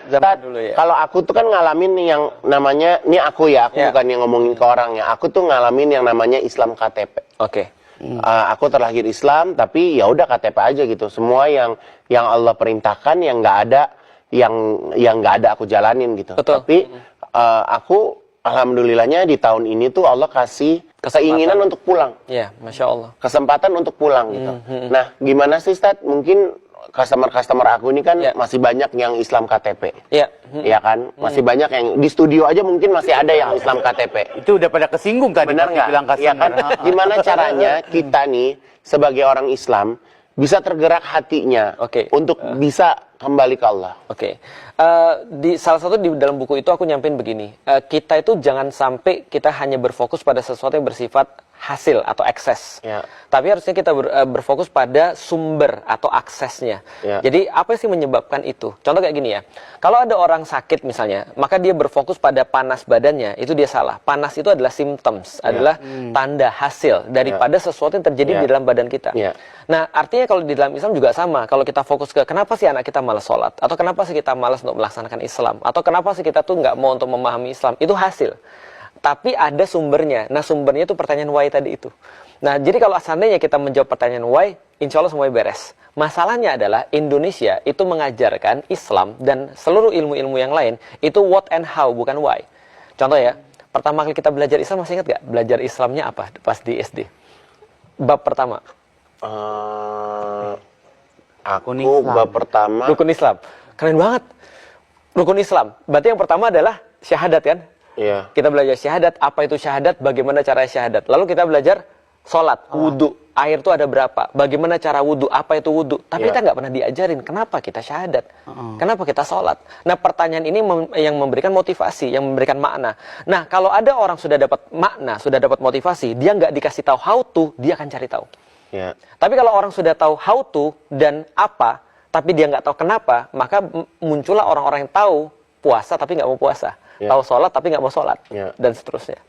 zaman dulu ya. Kalau aku tuh kan ngalamin yang namanya, ini aku bukan yang ngomongin ke orang ya. Aku tuh ngalamin yang namanya Islam KTP. Oke. Aku terlahir Islam, tapi ya udah KTP aja gitu. Semua yang Allah perintahkan yang nggak ada, yang nggak ada aku jalanin gitu. Betul. Tapi aku alhamdulillahnya di tahun ini tuh Allah kasih keinginan untuk pulang. Ya, Masya Allah. Kesempatan untuk pulang gitu. Nah, gimana sih Stad? Mungkin customer aku ini kan masih banyak yang Islam KTP. Iya. Iya kan? Masih banyak yang di studio aja mungkin masih ada yang Islam KTP. Itu udah pada kesinggung tadi. Benar nggak? Iya kan? Gimana caranya kita nih sebagai orang Islam bisa tergerak hatinya untuk bisa kembali ke Allah. Oke. Di salah satu di dalam buku itu aku nyampein begini. Kita itu jangan sampai kita hanya berfokus pada sesuatu yang bersifat hasil atau akses. Tapi harusnya kita berfokus pada sumber atau aksesnya. Jadi apa sih menyebabkan itu? Contoh kayak gini ya. Kalau ada orang sakit misalnya, maka dia berfokus pada panas badannya, itu dia salah. Panas itu adalah symptoms, adalah tanda hasil daripada sesuatu yang terjadi di dalam badan kita. Nah, artinya kalau di dalam Islam juga sama. Kalau kita fokus ke kenapa sih anak kita malas sholat, atau kenapa sih kita malas untuk melaksanakan Islam, atau kenapa sih kita tuh nggak mau untuk memahami Islam, itu hasil. Tapi ada sumbernya. Nah, sumbernya itu pertanyaan why tadi itu. Nah, jadi kalau seandainya kita menjawab pertanyaan why, insya Allah semuanya beres. Masalahnya adalah Indonesia itu mengajarkan Islam dan seluruh ilmu-ilmu yang lain itu what and how, bukan why. Contoh ya, pertama kali kita belajar Islam, masih ingat gak? Belajar Islamnya apa pas di SD? Bab pertama. Aku bab pertama. Rukun Islam. Keren banget. Rukun Islam. Berarti yang pertama adalah syahadat kan? Iya. Kita belajar syahadat, apa itu syahadat, bagaimana cara syahadat. Lalu kita belajar sholat, wudhu, air itu ada berapa, bagaimana cara wudhu, apa itu wudhu. Tapi kita nggak pernah diajarin kenapa kita syahadat, kenapa kita sholat. Nah, pertanyaan ini yang memberikan motivasi, yang memberikan makna. Nah, kalau ada orang sudah dapat makna, sudah dapat motivasi, dia nggak dikasih tahu how to, dia akan cari tahu. Tapi kalau orang sudah tahu how to dan apa, tapi dia nggak tahu kenapa, maka muncullah orang-orang yang tahu puasa tapi nggak mau puasa. Tahu sholat tapi nggak mau sholat, dan seterusnya.